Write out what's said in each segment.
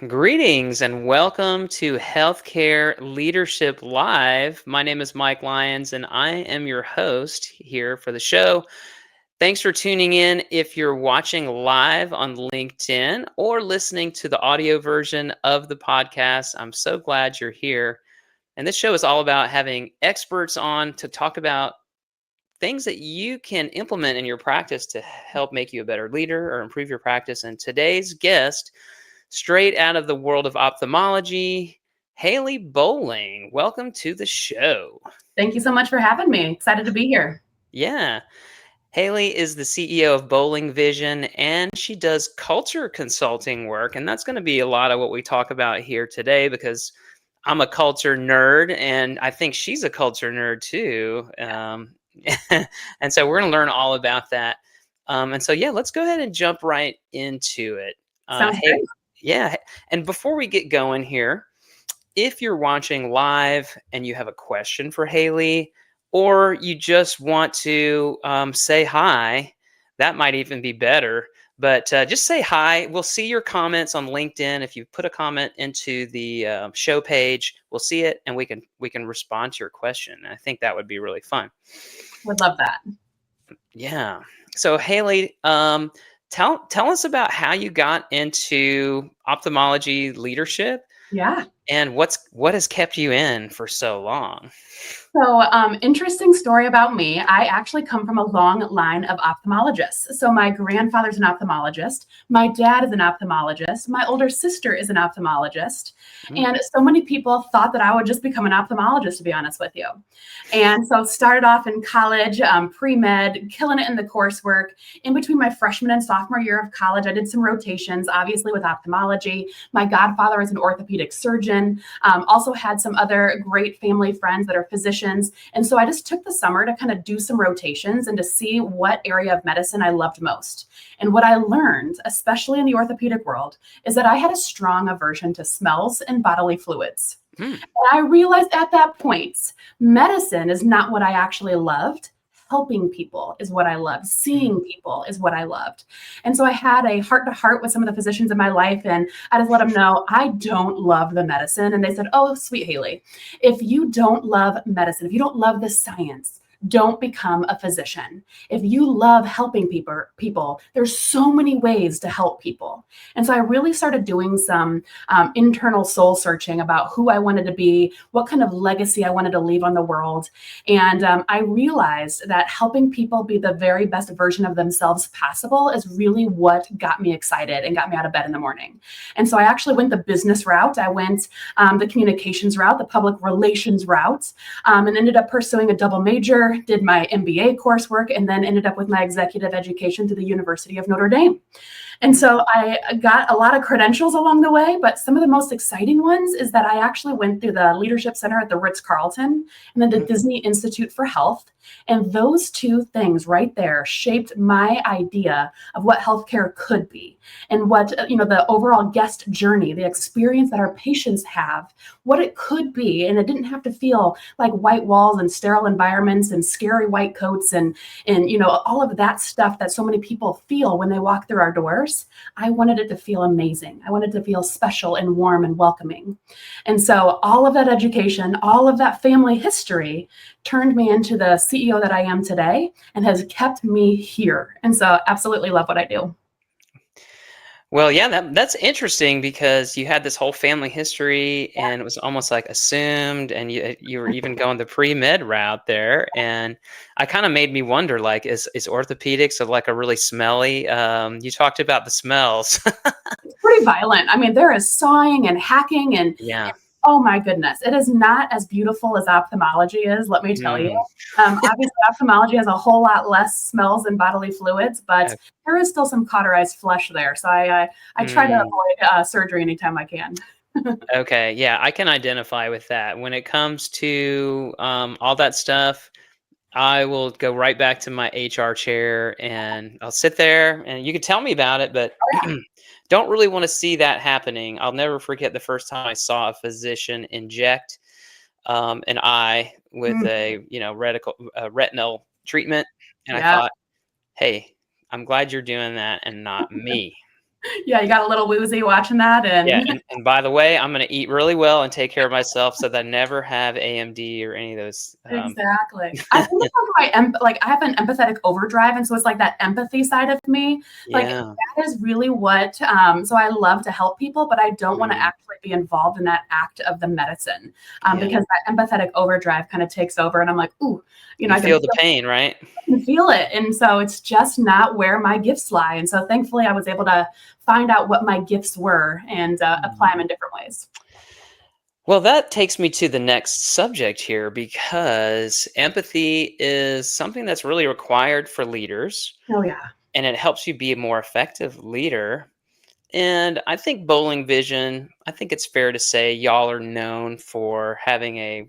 Greetings and welcome to Healthcare Leadership Live. My name is Mike Lyons and I am your host here for the show. Thanks for tuning in if you're watching live on LinkedIn or listening to the audio version of the podcast. I'm so glad you're here. And this show is all about having experts on to talk about things that you can implement in your practice to help make you a better leader or improve your practice. And today's guest, straight out of the world of ophthalmology, Hayley Boling. Welcome to the show. Thank you so much for having me. Excited to be here. Yeah. Hayley is the CEO of Boling Vision, and she does culture consulting work. And that's going to be a lot of what we talk about here today because I'm a culture nerd, and I think she's a culture nerd too. And so we're going to learn all about that. And so, let's go ahead and jump right into it. Sounds great. Yeah. And before we get going here, if you're watching live and you have a question for Hayley, or you just want to say hi, that might even be better. But just say hi. We'll see your comments on LinkedIn. If you put a comment into the show page, we'll see it and we can respond to your question. I think that would be really fun. Would love that. Yeah. So Hayley, tell us about how you got into ophthalmology leadership. Yeah. And what has kept you in for so long? So, interesting story about me. I actually come from a long line of ophthalmologists. So my grandfather's an ophthalmologist. My dad is an ophthalmologist. My older sister is an ophthalmologist. And so many people thought that I would just become an ophthalmologist, to be honest with you. And so started off in college, pre-med, killing it in the coursework. In between my freshman and sophomore year of college, I did some rotations, obviously with ophthalmology. My godfather is an orthopedic surgeon. Also had some other great family friends that are physicians. And so I just took the summer to kind of do some rotations and to see what area of medicine I loved most. And what I learned, especially in the orthopedic world, is that I had a strong aversion to smells and bodily fluids. And I realized at that point, medicine is not what I actually loved. Helping people is what I loved. Seeing people is what I loved. And so I had a heart-to-heart with some of the physicians in my life, and I just let them know I don't love the medicine. And they said, "Oh, sweet Hayley, if you don't love medicine, if you don't love the science, don't become a physician. If you love helping people, there's so many ways to help people." And so I really started doing some internal soul searching about who I wanted to be, what kind of legacy I wanted to leave on the world. And I realized that helping people be the very best version of themselves possible is really what got me excited and got me out of bed in the morning. And so I actually went the business route. I went the communications route, the public relations route, and ended up pursuing a double major, did my MBA coursework, and then ended up with my executive education through the University of Notre Dame. And so I got a lot of credentials along the way, but some of the most exciting ones is that I actually went through the Leadership Center at the Ritz-Carlton and then the Disney Institute for Health. And those two things right there shaped my idea of what healthcare could be and what, the overall guest journey, the experience that our patients have, what it could be. And it didn't have to feel like white walls and sterile environments and scary white coats and all of that stuff that so many people feel when they walk through our doors. I wanted it to feel amazing. I wanted it to feel special and warm and welcoming. And so all of that education, all of that family history turned me into the CEO that I am today and has kept me here. And so absolutely love what I do. Well, yeah, that's interesting because you had this whole family history and it was almost like assumed, and you were even going the pre-med route there. And I kind of made me wonder, like, is orthopedics like a really smelly? You talked about the smells. It's pretty violent. I mean, there is sawing and hacking and Yeah. oh my goodness, it is not as beautiful as ophthalmology is, let me tell you. Obviously, ophthalmology has a whole lot less smells and bodily fluids, but there is still some cauterized flesh there. So I try to avoid surgery anytime I can. Okay, yeah, I can identify with that. When it comes to all that stuff, I will go right back to my HR chair and I'll sit there and you can tell me about it, but don't really want to see that happening. I'll never forget the first time I saw a physician inject an eye with a retinal treatment, and I thought, "Hey, I'm glad you're doing that and not me." Yeah, you got a little woozy watching that, Yeah, and and by the way, I'm gonna eat really well and take care of myself so that I never have AMD or any of those, exactly. I think it's like like I have an empathetic overdrive, and so it's like that empathy side of me. Like Yeah. that is really what. So I love to help people, but I don't want to Mm, actually be involved in that act of the medicine, yeah. because that empathetic overdrive kind of takes over, and I'm like, ooh, You I feel the pain, right? can feel it, and so it's just not where my gifts lie. And so thankfully, I was able to find out what my gifts were and apply them Mm. in different ways. Well, that takes me to the next subject here because empathy is something that's really required for leaders, Oh yeah, and it helps you be a more effective leader. And I think Bowling Vision, I think it's fair to say y'all are known for having a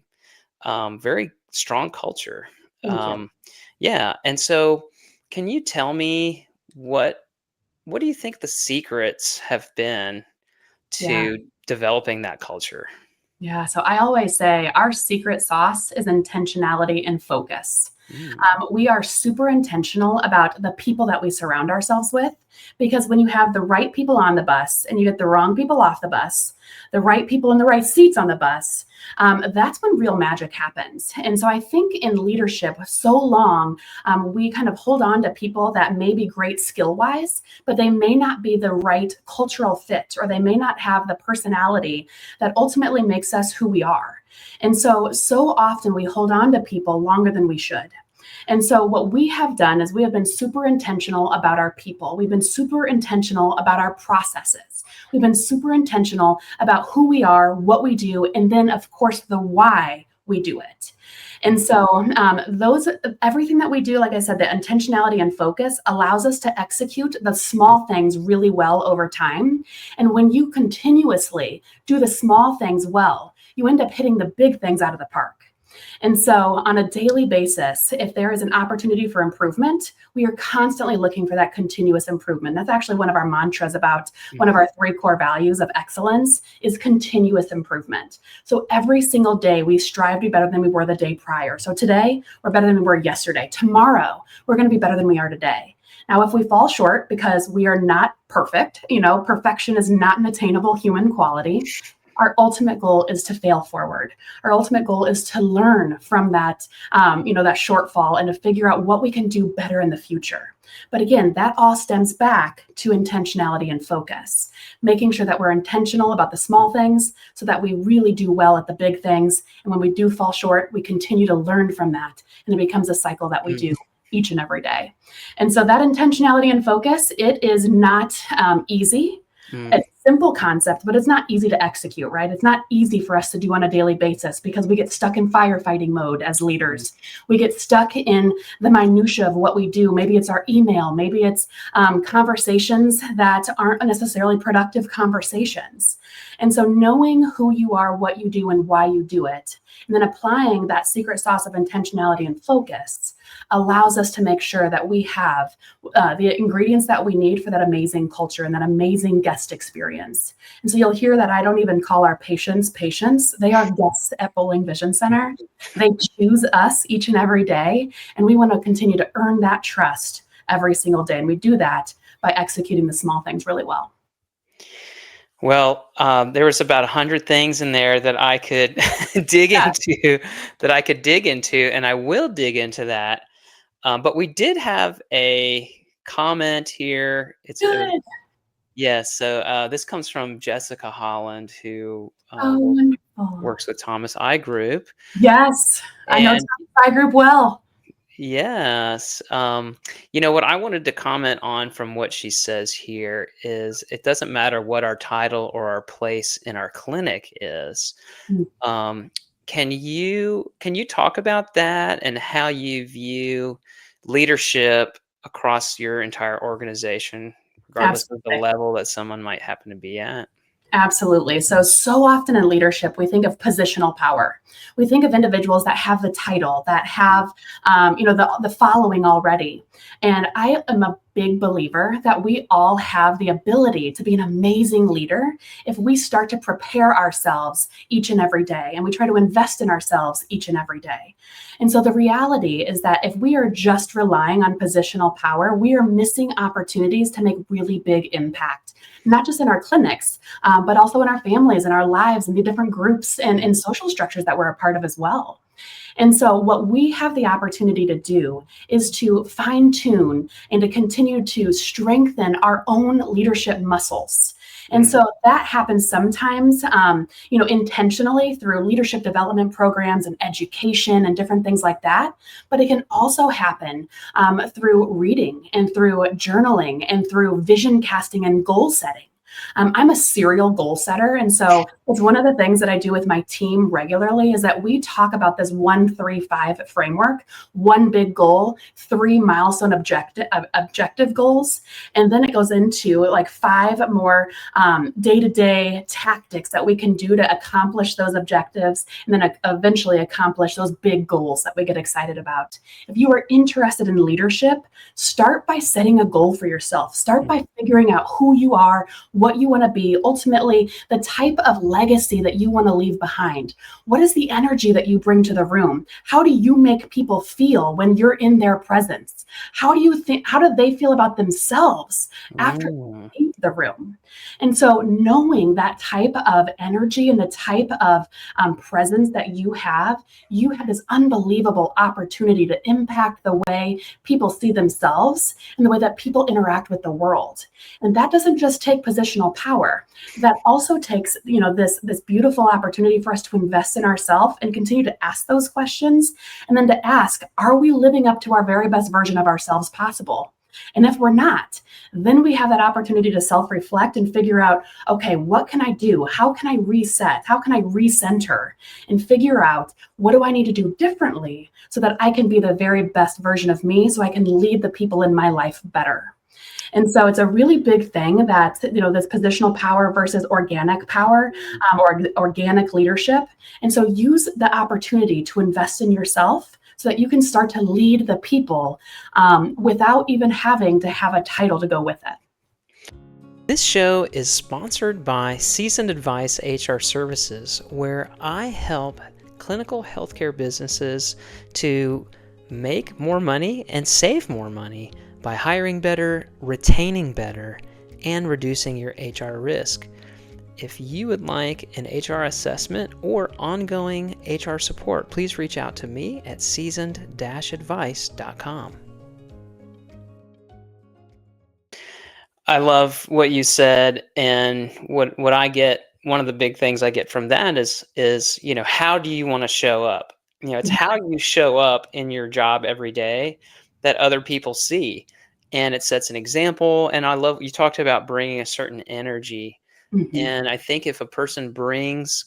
very strong culture. thank you. Um, yeah, and so can you tell me what do you think the secrets have been Yeah. to developing that culture? Yeah, so I always say our secret sauce is intentionality and focus. Mm, We are super intentional about the people that we surround ourselves with, because when you have the right people on the bus and you get the wrong people off the bus, the right people in the right seats on the bus, that's when real magic happens. And so I think in leadership, so long, we kind of hold on to people that may be great skill wise, but they may not be the right cultural fit, or they may not have the personality that ultimately makes us who we are. And so often we hold on to people longer than we should. And so, what we have done is we have been super intentional about our people. We've been super intentional about our processes. We've been super intentional about who we are, what we do, and then, of course, the why we do it. And mm, so, those everything that we do, like I said, the intentionality and focus allows us to execute the small things really well over time. And when you continuously do the small things well, you end up hitting the big things out of the park. And so, on a daily basis, if there is an opportunity for improvement, we are constantly looking for that continuous improvement. That's actually one of our mantras about one of mhm. our three core values of excellence is continuous improvement. So every single day we strive to be better than we were the day prior. So today we're better than we were yesterday. Tomorrow we're going to be better than we are today. Now, if we fall short because we are not perfect, perfection is not an attainable human quality. Our ultimate goal is to fail forward. Our ultimate goal is to learn from that shortfall, and to figure out what we can do better in the future. But again, that all stems back to intentionality and focus, making sure that we're intentional about the small things so that we really do well at the big things. And when we do fall short, we continue to learn from that. And it becomes a cycle that we Mm, do each and every day. And so that intentionality and focus, it is not easy. mm, It's a simple concept, but it's not easy to execute, right? It's not easy for us to do on a daily basis because we get stuck in firefighting mode as mm, leaders. We get stuck in the minutia of what we do. Maybe it's our email, maybe it's conversations that aren't necessarily productive conversations. And so, knowing who you are, what you do, and why you do it, and then applying that secret sauce of intentionality and focus allows us to make sure that we have the ingredients that we need for that amazing culture and that amazing guest experience. And so you'll hear that I don't even call our patients patients. They are guests at Boling Vision Center. They choose us each and every day. And we want to continue to earn that trust every single day. And we do that by executing the small things really well. Well, there was about 100 things in there that I could dig Yeah, into, and I will dig into that. But we did have a comment here. good. Yes. So this comes from Jessica Holland, who Oh, wonderful. works with Thomas I Group, Yes, I know and Top Group well. yes. What I wanted to comment on from what she says here is it doesn't matter what our title or our place in our clinic is. Mm, Um, can you talk about that and how you view leadership across your entire organization, regardless of the absolutely. level that someone might happen to be at? Absolutely. So often in leadership, we think of positional power. We think of individuals that have the title, that Mm, have, the following already. And I am a big believer that we all have the ability to be an amazing leader if we start to prepare ourselves each and every day, and we try to invest in ourselves each and every day. And so the reality is that if we are just relying on positional power, we are missing opportunities to make really big impact, not just in our clinics, but also in our families and our lives and the different groups and social structures that we're a part of as well. And so what we have the opportunity to do is to fine tune and to continue to strengthen our own leadership muscles. And so that happens sometimes, intentionally through leadership development programs and education and different things like that. But it can also happen through reading and through journaling and through vision casting and goal setting. I'm a serial goal setter. And so it's one of the things that I do with my team regularly is that we talk about this 1-3-5 framework, one big goal, 3 milestone objective goals. And then it goes into like 5 more day-to-day tactics that we can do to accomplish those objectives and then eventually accomplish those big goals that we get excited about. If you are interested in leadership, start by setting a goal for yourself. Start by figuring out who you are, what you want to be, ultimately the type of legacy that you want to leave behind. What is the energy that you bring to the room? How do you make people feel when you're in their presence? How do they feel about themselves after they leave the room? And so knowing that type of energy and the type of presence that you have this unbelievable opportunity to impact the way people see themselves and the way that people interact with the world. And that doesn't just take positional power. That also takes, this beautiful opportunity for us to invest in ourselves and continue to ask those questions. And then to ask, are we living up to our very best version of ourselves possible? And if we're not, then we have that opportunity to self-reflect and figure out, okay, what can I do? How can I reset? How can I recenter? And figure out, what do I need to do differently so that I can be the very best version of me, so I can lead the people in my life better? And so it's a really big thing that, this positional power versus organic power, or organic leadership. And so use the opportunity to invest in yourself so that you can start to lead the people without even having to have a title to go with it. This show is sponsored by Seasoned Advice HR Services, where I help clinical healthcare businesses to make more money and save more money by hiring better, retaining better, and reducing your HR risk. If you would like an HR assessment or ongoing HR support, please reach out to me at seasoned-advice.com. I love what you said, and what I get, one of the big things I get from that is how do you want to show up? It's how you show up in your job every day that other people see, and it sets an example. And I love, you talked about bringing a certain energy. And I think if a person brings,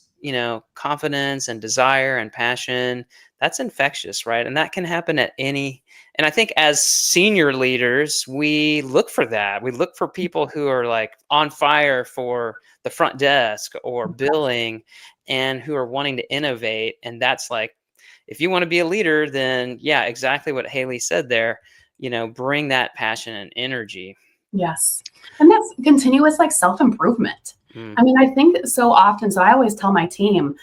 confidence and desire and passion, that's infectious, right? And that can happen at any. And I think as senior leaders, we look for that. We look for people who are like on fire for the front desk or billing, and who are wanting to innovate. And that's like, if you want to be a leader, then yeah, exactly what Hayley said there, bring that passion and energy. Yes. And that's continuous self-improvement. I mean, I think so often, so I always tell my team,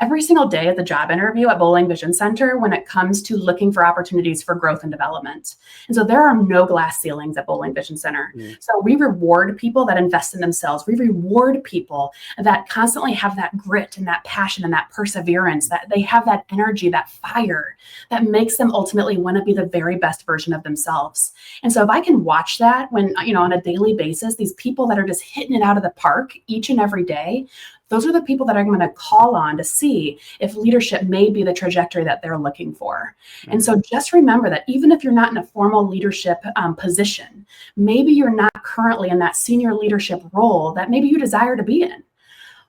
every single day at the job interview at Boling Vision Center when it comes to looking for opportunities for growth and development. And so there are no glass ceilings at Boling Vision Center. So we reward people that invest in themselves. We reward people that constantly have that grit and that passion and that perseverance, that they have that energy, that fire that makes them ultimately want to be the very best version of themselves. And so if I can watch that when, on a daily basis, these people that are just hitting it out of the park each and every day, those are the people that I'm going to call on to see if leadership may be the trajectory that they're looking for. And so just remember that even if you're not in a formal leadership position, maybe you're not currently in that senior leadership role that maybe you desire to be in.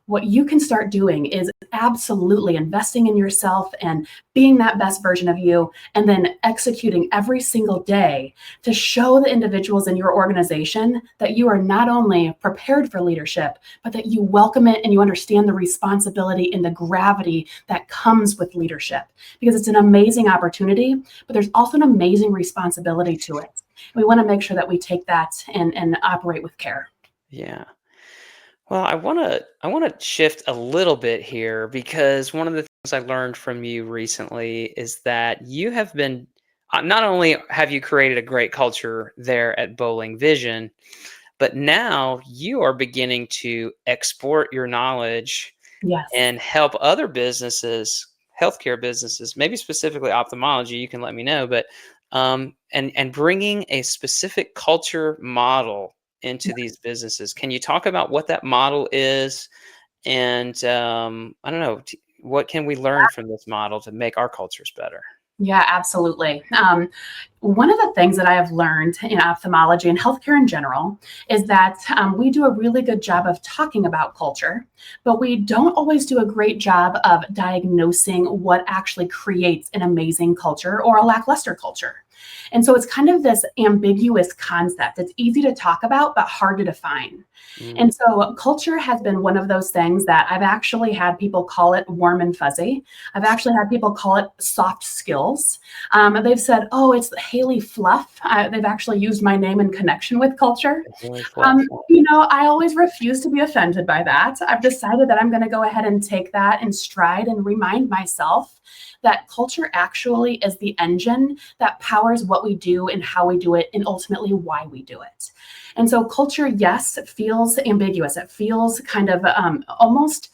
what you can start doing is absolutely investing in yourself and being that best version of you, and then executing every single day to show the individuals in your organization that you are not only prepared for leadership, but that you welcome it and you understand the responsibility and the gravity that comes with leadership. Because it's an amazing opportunity, but there's also an amazing responsibility to it. We want to make sure that we take that and operate with care. Yeah. Well, I want to shift a little bit here because one of the things I learned from you recently is that you have been not only have you created a great culture there at Boling Vision, but now you are beginning to export your knowledge Yes. and help other businesses, healthcare businesses, maybe specifically ophthalmology. You can let me know, but and bringing a specific culture model into these businesses. Can you talk about what that model is? And I don't know, what can we learn from this model to make our cultures better? Yeah, absolutely. One of the things that I have learned in ophthalmology and healthcare in general is that we do a really good job of talking about culture, but we don't always do a great job of diagnosing what actually creates an amazing culture or a lackluster culture. And so it's kind of this ambiguous concept. It's easy to talk about, but hard to define. Mm, And so culture has been one of those things that I've actually had people call it warm and fuzzy. I've actually had people call it soft skills. They've said, oh, it's Hayley Fluff. They've actually used my name in connection with culture. really fluff. I always refuse to be offended by that. I've decided that I'm going to go ahead and take that in stride and remind myself that culture actually is the engine that powers what we do and how we do it, and ultimately why we do it. And so culture, yes, it feels ambiguous. It feels kind of almost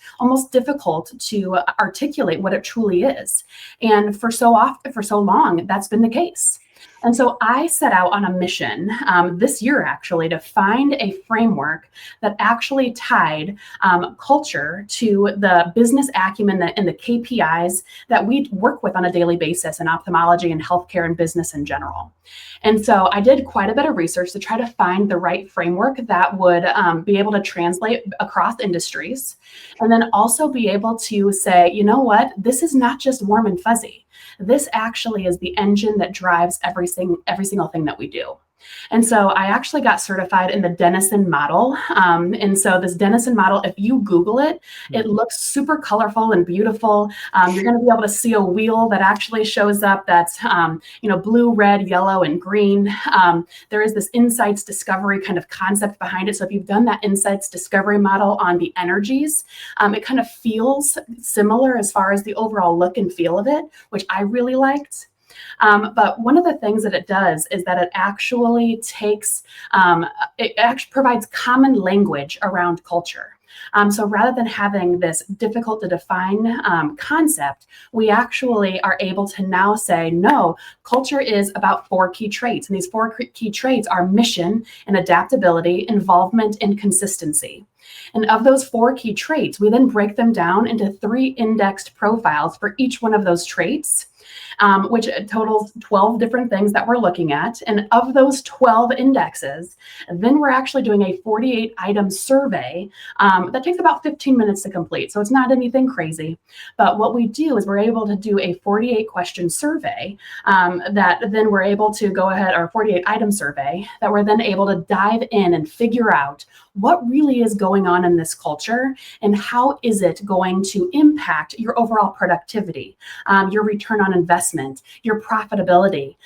difficult to articulate what it truly is. And for so long, that's been the case. And so I set out on a mission this year, actually, to find a framework that actually tied culture to the business acumen and the KPIs that we work with on a daily basis in ophthalmology and healthcare and business in general. And so I did quite a bit of research to try to find the right framework that would be able to translate across industries, and then also be able to say, you know what, this is not just warm and fuzzy. This actually is the engine that drives every single thing that we do. And so I actually got certified in the Denison model. And so this Denison model, if you Google it, it looks super colorful and beautiful. You're going to be able to see a wheel that actually shows up that's, blue, red, yellow, and green. There is this insights discovery kind of concept behind it. So if you've done that insights discovery model on the energies, it kind of feels similar as far as the overall look and feel of it, which I really liked. But one of the things that it does is that it actually provides common language around culture. So rather than having this difficult to define concept, we actually are able to now say, no, culture is about 4 key traits. And these 4 key traits are mission and adaptability, involvement, and consistency. And of those 4 key traits, we then break them down into 3 indexed profiles for each one of those traits, which totals 12 different things that we're looking at. And of those 12 indexes, then we're actually doing a 48-item survey that takes about 15 minutes to complete. So it's not anything crazy. But what we do is we're able to do a 48-question survey that then we're able to go ahead, or 48-item survey, that we're then able to dive in and figure out what really is going on in this culture and how is it going to impact your overall productivity, your return on investment, your profitability,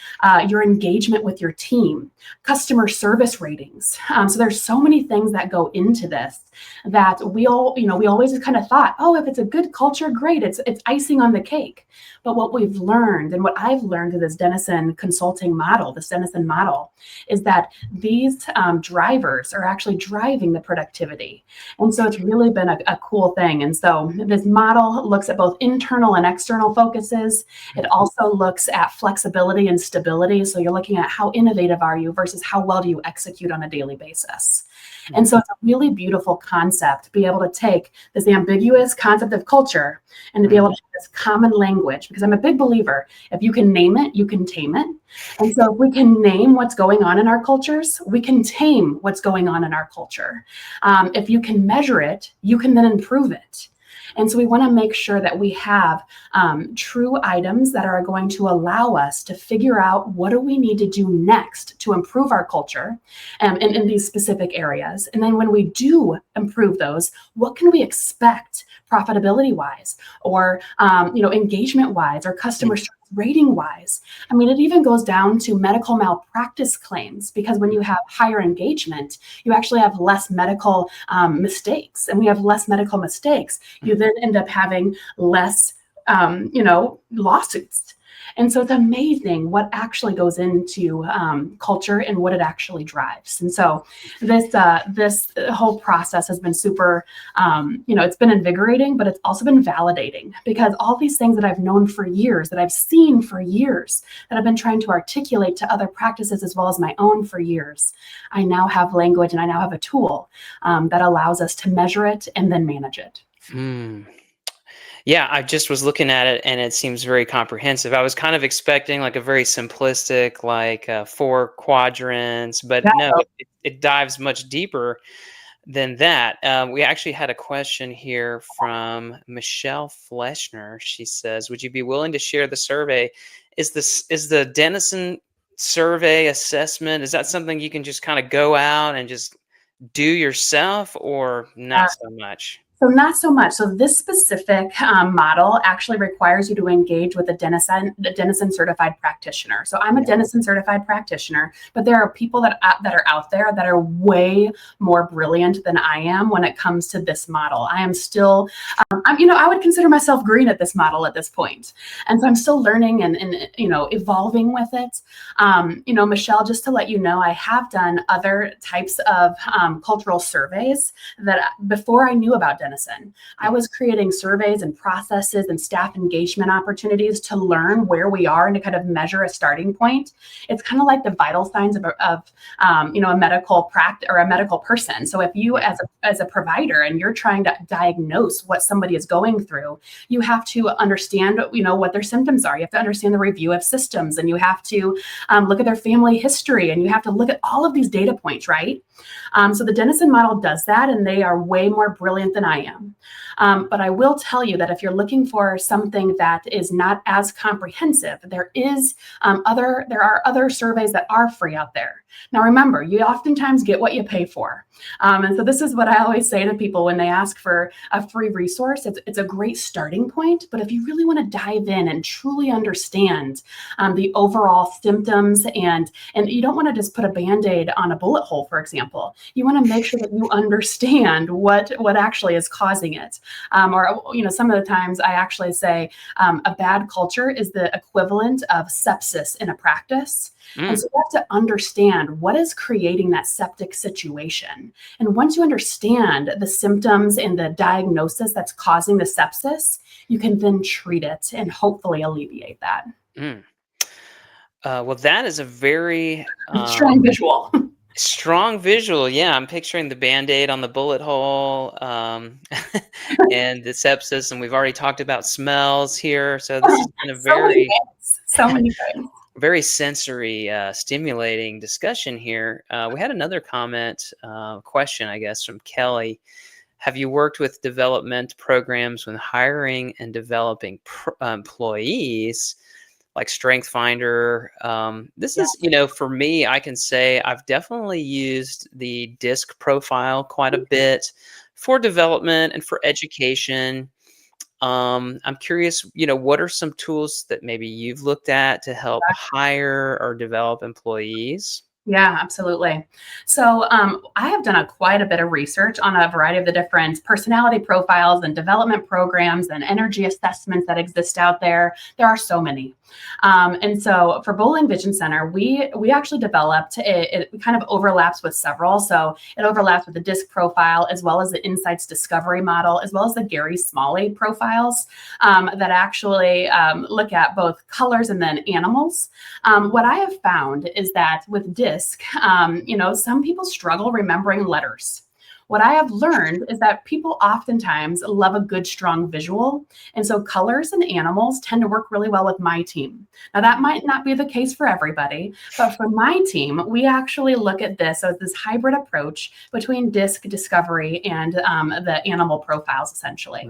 your engagement with your team, customer service ratings. So there's so many things that go into this that we always kind of thought, oh, if it's a good culture, great, it's icing on the cake. But what we've learned, and what I've learned through this Denison consulting model, this Denison model, is that these drivers are actually driving the productivity. And so it's really been a cool thing. And so this model looks at both internal and external focuses. It also looks at flexibility and stability. So you're looking at how innovative are you versus how well do you execute on a daily basis. And so it's a really beautiful concept to be able to take this ambiguous concept of culture and to be able to have this common language, because I'm a big believer, if you can name it, you can tame it. And so if we can name what's going on in our cultures, we can tame what's going on in our culture. If you can measure it, you can then improve it. And so we want to make sure that we have true items that are going to allow us to figure out what do we need to do next to improve our culture in these specific areas. And then when we do improve those, what can we expect profitability wise or engagement wise or customer rating wise? I mean, it even goes down to medical malpractice claims, because when you have higher engagement, you actually have less medical mistakes. And we have less medical mistakes, you then end up having less, lawsuits. And so it's amazing what actually goes into culture and what it actually drives. And so this whole process has been super, it's been invigorating, but it's also been validating, because all these things that I've known for years, that I've seen for years, that I've been trying to articulate to other practices as well as my own for years, I now have language and I now have a tool that allows us to measure it and then manage it. Yeah, I just was looking at it and it seems very comprehensive. I was kind of expecting like a very simplistic, like 4 quadrants, but no, it dives much deeper than that. We actually had a question here from Michelle Fleschner. She says, would you be willing to share the survey? Is the Denison survey assessment, is that something you can just kind of go out and just do yourself, or not so much? So not so much. So this specific model actually requires you to engage with a Denison certified practitioner. So I'm a Denison certified practitioner, but there are people that are out there that are way more brilliant than I am when it comes to this model. I am still, I would consider myself green at this model at this point. And so I'm still learning and evolving with it. Michelle, just to let you know, I have done other types of cultural surveys that before I knew about Denison, I was creating surveys and processes and staff engagement opportunities to learn where we are and to kind of measure a starting point. It's kind of like the vital signs of a medical practice or a medical person. So if you as a provider and you're trying to diagnose what somebody is going through, you have to understand what their symptoms are. You have to understand the review of systems, and you have to look at their family history, and you have to look at all of these data points, right? So the Denison model does that, and they are way more brilliant than I am. But I will tell you that if you're looking for something that is not as comprehensive, there are other surveys that are free out there. Now, remember, you oftentimes get what you pay for. And so this is what I always say to people when they ask for a free resource. It's a great starting point, but if you really want to dive in and truly understand the overall symptoms, and you don't want to just put a Band-Aid on a bullet hole, for example, you want to make sure that you understand what actually is causing it. Some of the times I actually say a bad culture is the equivalent of sepsis in a practice. And so you have to understand what is creating that septic situation. And once you understand the symptoms and the diagnosis that's causing the sepsis, you can then treat it and hopefully alleviate that. Well, that is a very strong visual. Strong visual. Yeah, I'm picturing the Band-Aid on the bullet hole and the sepsis, and we've already talked about smells here. So this has been a so many things. Very sensory stimulating discussion here. We had another question, I guess, from Kelly. Have you worked with development programs when hiring and developing employees, like Strength Finder? This is, for me, I can say I've definitely used the DISC profile quite a bit for development and for education. I'm curious, what are some tools that maybe you've looked at to help hire or develop employees? Yeah, absolutely. So I have done quite a bit of research on a variety of the different personality profiles and development programs and energy assessments that exist out there. There are so many. And so for Boling Vision Center, we actually developed, it kind of overlaps with several. So it overlaps with the DISC profile, as well as the Insights Discovery model, as well as the Gary Smalley profiles that actually look at both colors and then animals. What I have found is that with DISC, DISC, some people struggle remembering letters. What I have learned is that people oftentimes love a good, strong visual. And so colors and animals tend to work really well with my team. Now, that might not be the case for everybody, but for my team, we actually look at this as this hybrid approach between DISC discovery and the animal profiles, essentially.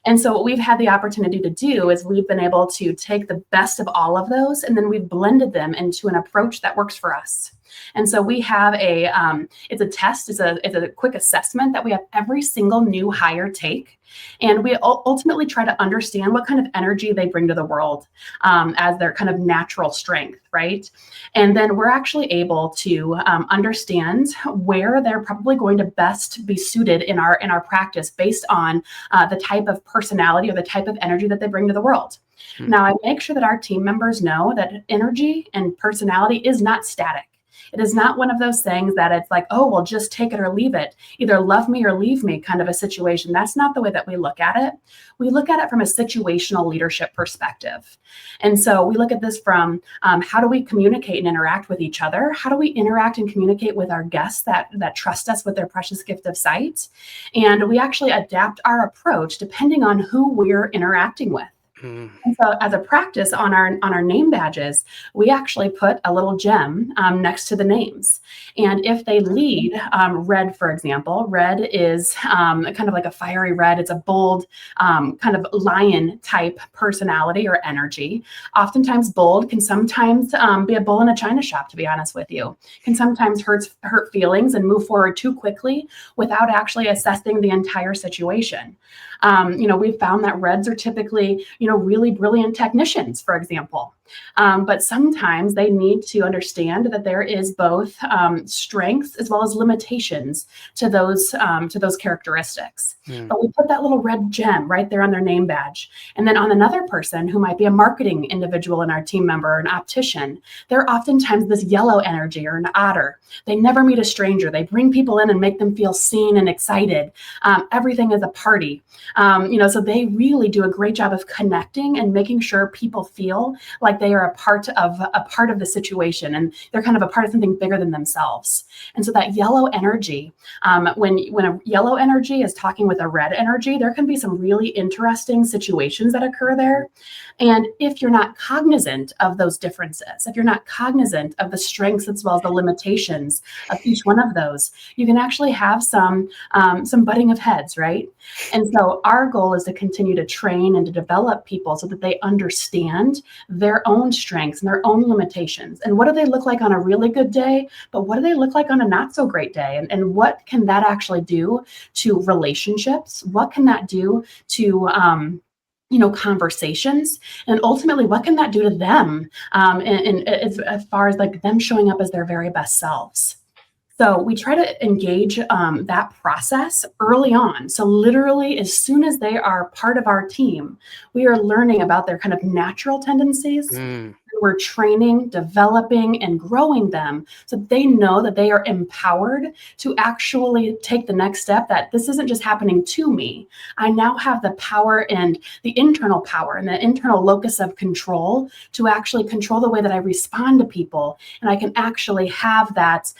And so what we've had the opportunity to do is we've been able to take the best of all of those, and then we've blended them into an approach that works for us. And so we have it's a test, it's a quick assessment that we have every single new hire take. And we ultimately try to understand what kind of energy they bring to the world as their kind of natural strength, right? And then we're actually able to understand where they're probably going to best be suited in our practice based on the type of personality or the type of energy that they bring to the world. Now, I make sure that our team members know that energy and personality is not static. It is not one of those things that it's like, oh, well, just take it or leave it. Either love me or leave me kind of a situation. That's not the way that we look at it. We look at it from a situational leadership perspective. And so we look at this from how do we communicate and interact with each other? How do we interact and communicate with our guests that trust us with their precious gift of sight? And we actually adapt our approach depending on who we're interacting with. And so as a practice on our name badges, we actually put a little gem next to the names. And if they lead red, for example, red is kind of like a fiery red. It's a bold kind of lion type personality or energy. Oftentimes bold can sometimes be a bull in a china shop, to be honest with you. Can sometimes hurt feelings and move forward too quickly without actually assessing the entire situation. We've found that reds are typically, really brilliant technicians, for example. But sometimes they need to understand that there is both strengths as well as limitations to those characteristics. But we put that little red gem right there on their name badge. And then on another person who might be a marketing individual in our team member or an optician, they're oftentimes this yellow energy or an otter. They never meet a stranger. They bring people in and make them feel seen and excited. Everything is a party. So they really do a great job of connecting and making sure people feel like they are a part of the situation, and they're kind of a part of something bigger than themselves. And so that yellow energy, when a yellow energy is talking with a red energy, there can be some really interesting situations that occur there. And if you're not cognizant of those differences, if you're not cognizant of the strengths as well as the limitations of each one of those, you can actually have some butting of heads, right? And so our goal is to continue to train and to develop people so that they understand their own strengths and their own limitations. And what do they look like on a really good day? But what do they look like on a not so great day? And what can that actually do to relationships? What can that do to conversations, and ultimately what can that do to them and as far as like them showing up as their very best selves. So we try to engage that process early on. So literally as soon as they are part of our team, we are learning about their kind of natural tendencies. We're training, developing, and growing them so they know that they are empowered to actually take the next step, that this isn't just happening to me. I now have the power and the internal power and the internal locus of control to actually control the way that I respond to people. And I can actually have that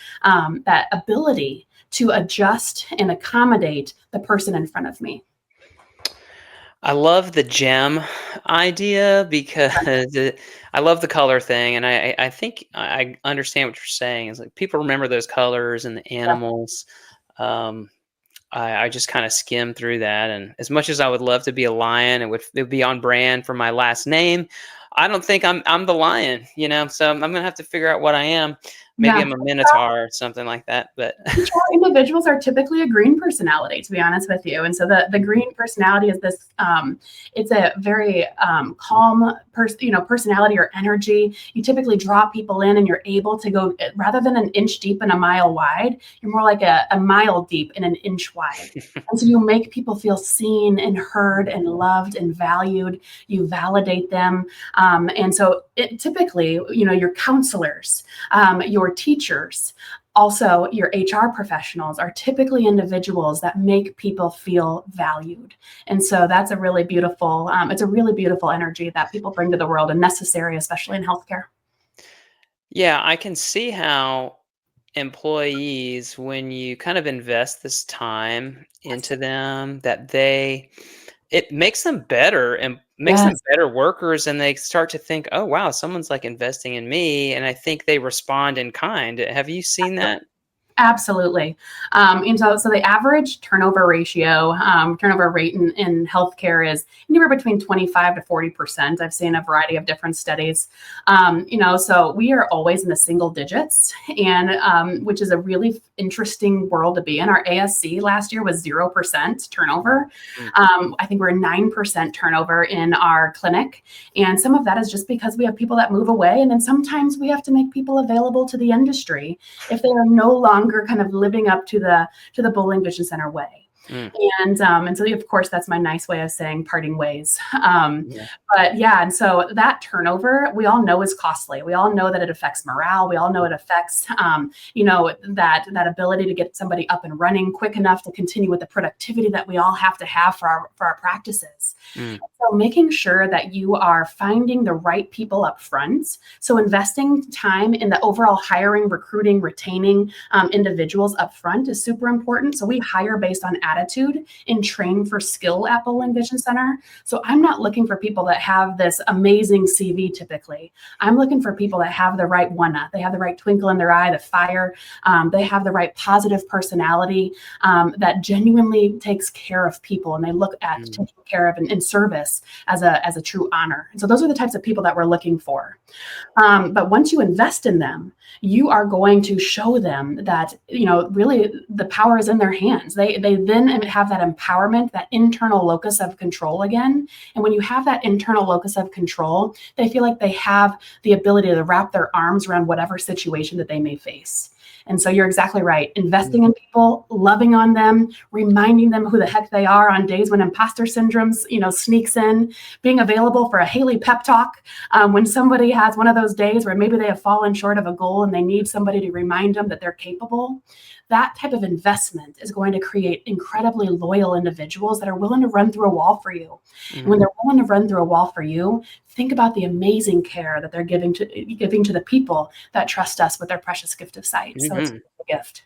ability to adjust and accommodate the person in front of me. I love the gem idea because I love the color thing, and I think I understand what you're saying. Is like people remember those colors and the animals. I just kind of skim through that, and as much as I would love to be a lion, it would be on brand for my last name. I don't think I'm the lion, So I'm gonna have to figure out what I am. Maybe I'm a minotaur or something like that. But individuals are typically a green personality, to be honest with you. And so the green personality is this. It's a very calm personality or energy. You typically draw people in, and you're able to go rather than an inch deep and a mile wide. You're more like a mile deep and an inch wide. And so you make people feel seen and heard and loved and valued. You validate them, and so typically, your counselors, your teachers, also your HR professionals are typically individuals that make people feel valued. And so that's a really beautiful, it's a really beautiful energy that people bring to the world and necessary, especially in healthcare. Yeah, I can see how employees, when you kind of invest this time Yes. into them, that it makes them better and makes them Yes. better workers, and they start to think, "Oh, wow, someone's, like, investing in me," and I think they respond in kind. Have you seen that? Absolutely. And so the average turnover rate in healthcare is anywhere between 25 to 40%. I've seen a variety of different studies. So we are always in the single digits, and which is a really interesting world to be in. Our ASC last year was 0% turnover. Mm, I think we're 9% turnover in our clinic. And some of that is just because we have people that move away. And then sometimes we have to make people available to the industry if they are no longer kind of living up to the Boling Vision Center way. mm, And so of course that's my nice way of saying parting ways. yeah, But yeah, and so that turnover we all know is costly. We all know that it affects morale. We all know it affects that ability to get somebody up and running quick enough to continue with the productivity that we all have to have for our practices. mm, So making sure that you are finding the right people up front. So investing time in the overall hiring, recruiting, retaining individuals up front is super important. So we hire based on attitude and train for skill at Boling Vision Center. So I'm not looking for people that have this amazing CV typically. I'm looking for people that have the right one-up. They have the right twinkle in their eye, the fire. They have the right positive personality that genuinely takes care of people, and they look at mm, taking care of and service as a true honor. And so those are the types of people that we're looking for. But once you invest in them, you are going to show them that, really the power is in their hands. They then have that empowerment, that internal locus of control again. And when you have that internal locus of control, they feel like they have the ability to wrap their arms around whatever situation that they may face. And so you're exactly right. mm, Investing in people, loving on them, reminding them who the heck they are on days when imposter syndromes, sneaks in, being available for a Hayley pep talk when somebody has one of those days where maybe they have fallen short of a goal and they need somebody to remind them that they're capable. That type of investment is going to create incredibly loyal individuals that are willing to run through a wall for you. And when mm, they're willing to run through a wall for you, think about the amazing care that they're giving to the people that trust us with their precious gift of sight. So it's mhm. a gift.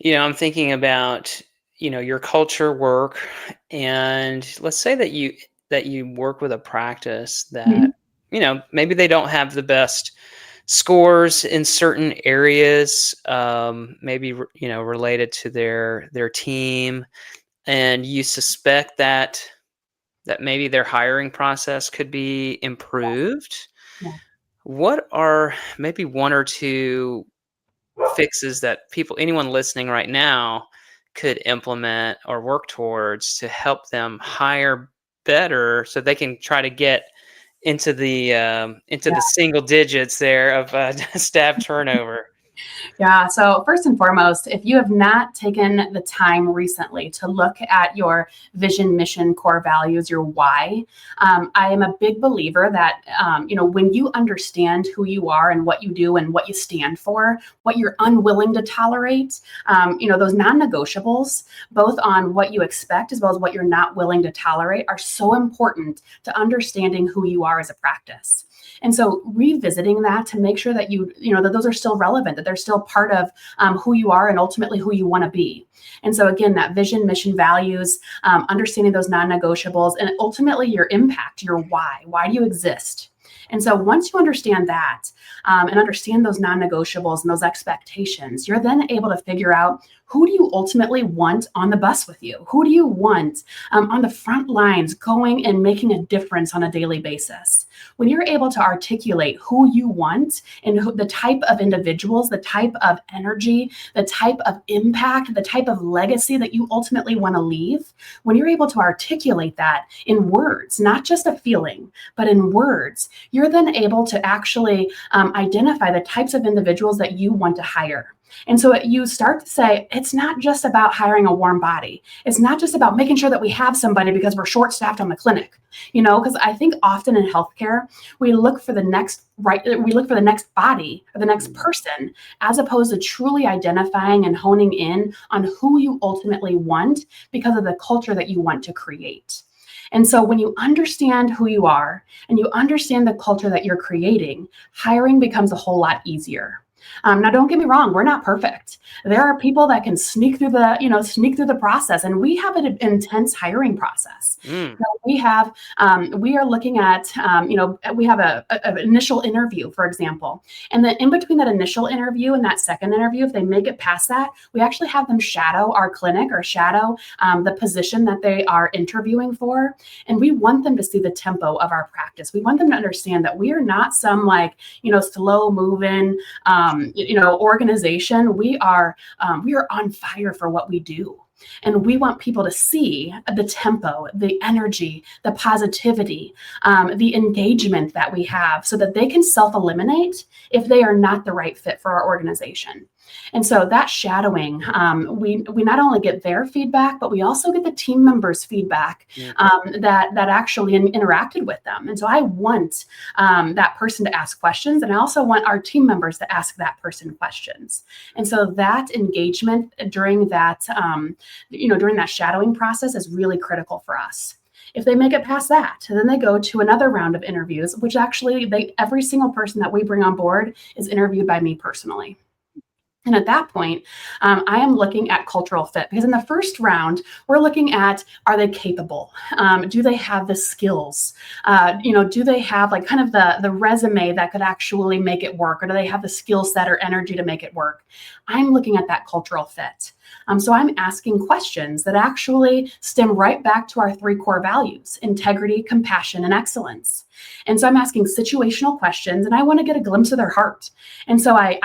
I'm thinking about, your culture work, and let's say that you work with a practice that, Mhm. maybe they don't have the best scores in certain areas, maybe related to their team, and you suspect that maybe their hiring process could be improved. Yeah. What are maybe one or two fixes that anyone listening right now could implement or work towards to help them hire better, so they can try to get into Yeah. the single digits there of staff turnover? Yeah. So, first and foremost, if you have not taken the time recently to look at your vision, mission, core values, your why, I am a big believer that, when you understand who you are and what you do and what you stand for, what you're unwilling to tolerate, those non negotiables, both on what you expect as well as what you're not willing to tolerate, are so important to understanding who you are as a practice. And so revisiting that to make sure that that those are still relevant, that they're still part of who you are and ultimately who you want to be. And so again, that vision, mission, values, understanding those non-negotiables, and ultimately your impact, your why. Why do you exist? And so once you understand that and understand those non-negotiables and those expectations, you're then able to figure out who do you ultimately want on the bus with you? Who do you want on the front lines going and making a difference on a daily basis? When you're able to articulate who you want and the type of individuals, the type of energy, the type of impact, the type of legacy that you ultimately want to leave, when you're able to articulate that in words, not just a feeling, but in words, you're then able to actually identify the types of individuals that you want to hire. And so you start to say, it's not just about hiring a warm body. It's not just about making sure that we have somebody because we're short staffed on the clinic, because I think often in healthcare, we look for the next body or the next Mm, person, as opposed to truly identifying and honing in on who you ultimately want because of the culture that you want to create. And so when you understand who you are and you understand the culture that you're creating, hiring becomes a whole lot easier. Now, don't get me wrong, we're not perfect. There are people that can sneak through the process, and we have an intense hiring process. Mm. We are looking at, we have an initial interview, for example, and then in between that initial interview and that second interview, if they make it past that, we actually have them shadow our clinic or shadow the position that they are interviewing for. And we want them to see the tempo of our practice. We want them to understand that we are not some slow moving, organization. We are on fire for what we do. And we want people to see the tempo, the energy, the positivity, the engagement that we have so that they can self-eliminate if they are not the right fit for our organization. And so that shadowing, we not only get their feedback, but we also get the team members' feedback that actually interacted with them. And so I want that person to ask questions, and I also want our team members to ask that person questions. And so that engagement during that shadowing process is really critical for us. If they make it past that, then they go to another round of interviews, which actually every single person that we bring on board is interviewed by me personally. And at that point, I am looking at cultural fit, because in the first round, we're looking at, are they capable? Do they have the skills? Do they have kind of the resume that could actually make it work? Or do they have the skill set or energy to make it work? I'm looking at that cultural fit. So I'm asking questions that actually stem right back to our 3 core values: integrity, compassion, and excellence. And so I'm asking situational questions, and I want to get a glimpse of their heart. And so I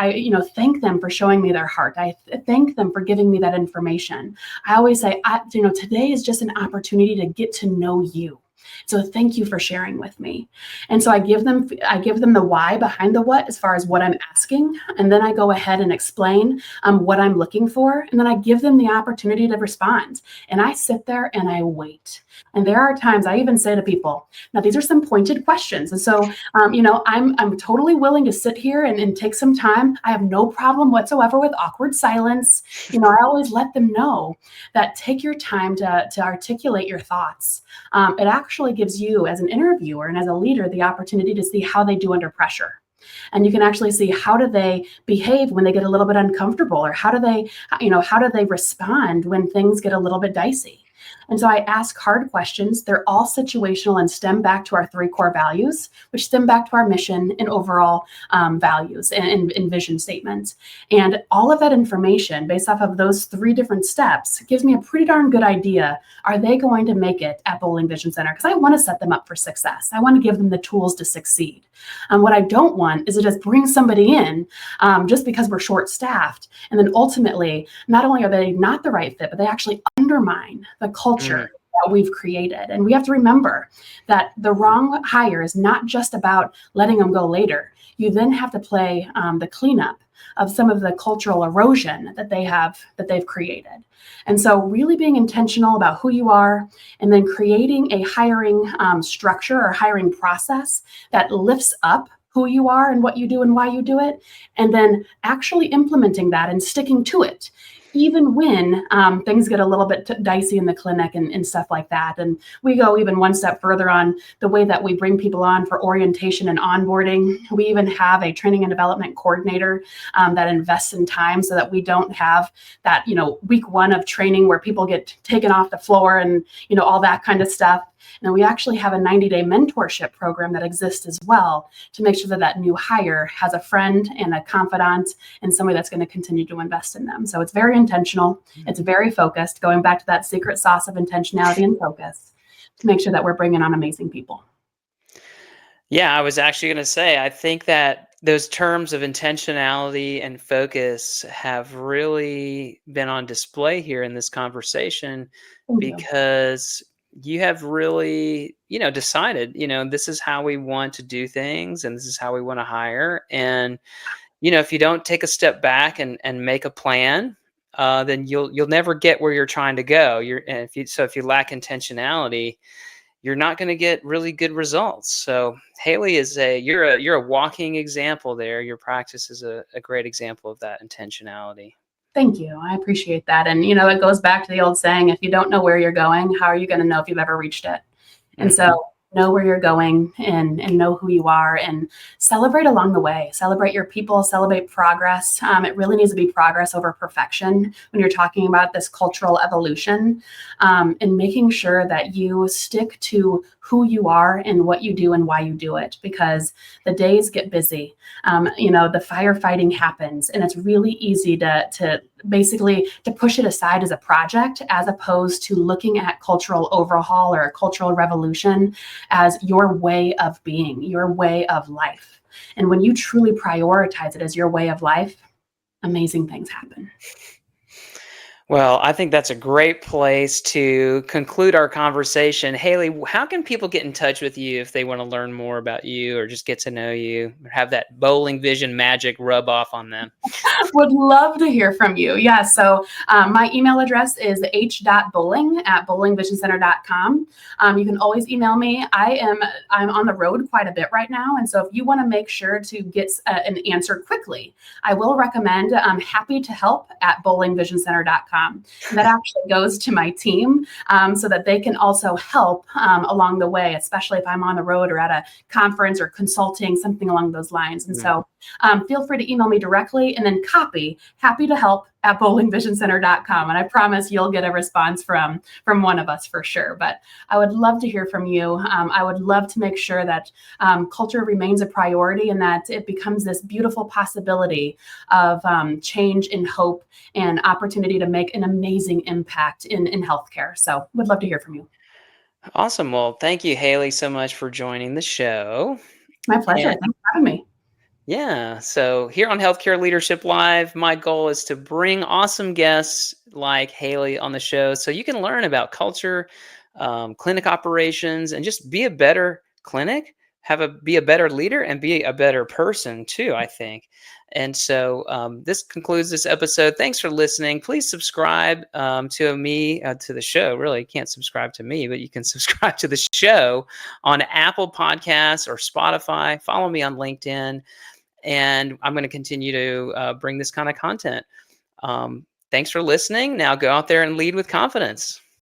thank them for showing me their heart. I thank them for giving me that information. I always say, today is just an opportunity to get to know you. So thank you for sharing with me. And so I give them the why behind the what as far as what I'm asking. And then I go ahead and explain what I'm looking for. And then I give them the opportunity to respond. And I sit there and I wait. And there are times I even say to people, now these are some pointed questions. And so, I'm totally willing to sit here and take some time. I have no problem whatsoever with awkward silence. I always let them know that take your time to articulate your thoughts. It actually gives you as an interviewer and as a leader the opportunity to see how they do under pressure. And you can actually see how do they behave when they get a little bit uncomfortable, or how do they respond when things get a little bit dicey. And so I ask hard questions. They're all situational and stem back to our 3 core values, which stem back to our mission and overall values and vision statements. And all of that information based off of those 3 different steps gives me a pretty darn good idea. Are they going to make it at Boling Vision Center? Because I want to set them up for success. I want to give them the tools to succeed. What I don't want is to just bring somebody in just because we're short-staffed. And then ultimately, not only are they not the right fit, but they actually undermine the culture that we've created. And we have to remember that the wrong hire is not just about letting them go later. You then have to play the cleanup of some of the cultural erosion that they've created. And so really being intentional about who you are, and then creating a hiring structure or hiring process that lifts up who you are and what you do and why you do it, and then actually implementing that and sticking to it, even when things get a little bit dicey in the clinic and stuff like that. And we go even one step further on the way that we bring people on for orientation and onboarding. We even have a training and development coordinator that invests in time so that we don't have that, week 1 of training where people get taken off the floor and, all that kind of stuff. And we actually have a 90-day mentorship program that exists as well to make sure that new hire has a friend and a confidant and somebody that's going to continue to invest in them. So it's very intentional. It's very focused, going back to that secret sauce of intentionality and focus to make sure that we're bringing on amazing people. Yeah, I was actually going to say, I think that those terms of intentionality and focus have really been on display here in this conversation, because you have really, decided, this is how we want to do things and this is how we want to hire. And, if you don't take a step back and make a plan, then you'll never get where you're trying to go. If you lack intentionality, you're not going to get really good results. So Hayley you're a walking example there. Your practice is a great example of that intentionality. Thank you. I appreciate that. And, it goes back to the old saying, if you don't know where you're going, how are you going to know if you've ever reached it? And so know where you're going and know who you are, and celebrate along the way. Celebrate your people, celebrate progress. It really needs to be progress over perfection when you're talking about this cultural evolution, and making sure that you stick to who you are and what you do and why you do it, because the days get busy. The firefighting happens, and it's really easy to basically to push it aside as a project, as opposed to looking at cultural overhaul or a cultural revolution as your way of being, your way of life. And when you truly prioritize it as your way of life, amazing things happen. Well, I think that's a great place to conclude our conversation. Hayley, how can people get in touch with you if they want to learn more about you or just get to know you or have that Boling Vision magic rub off on them? Would love to hear from you. Yeah, so my email address is h.bowling@bowlingvisioncenter.com. You can always email me. I'm on the road quite a bit right now, and so if you want to make sure to get an answer quickly, I will recommend happy to help at bowlingvisioncenter.com. And that actually goes to my team, so that they can also help along the way, especially if I'm on the road or at a conference or consulting, something along those lines. And so feel free to email me directly, and then copy happy to help at bowlingvisioncenter.com. And I promise you'll get a response from one of us for sure. But I would love to hear from you. I would love to make sure that culture remains a priority and that it becomes this beautiful possibility of change and hope and opportunity to make an amazing impact in healthcare. So would love to hear from you. Awesome. Well, thank you, Hayley, so much for joining the show. My pleasure. And Thanks for having me. yeah, so here on Healthcare Leadership Live, my goal is to bring awesome guests like Hayley on the show so you can learn about culture, clinic operations, and just be a better clinic, be a better leader, and be a better person too, I think. And so this concludes this episode. Thanks for listening. Please subscribe to me, to the show. Really, you can't subscribe to me, but you can subscribe to the show on Apple Podcasts or Spotify. Follow me on LinkedIn. And I'm going to continue to bring this kind of content. Thanks for listening. Now go out there and lead with confidence.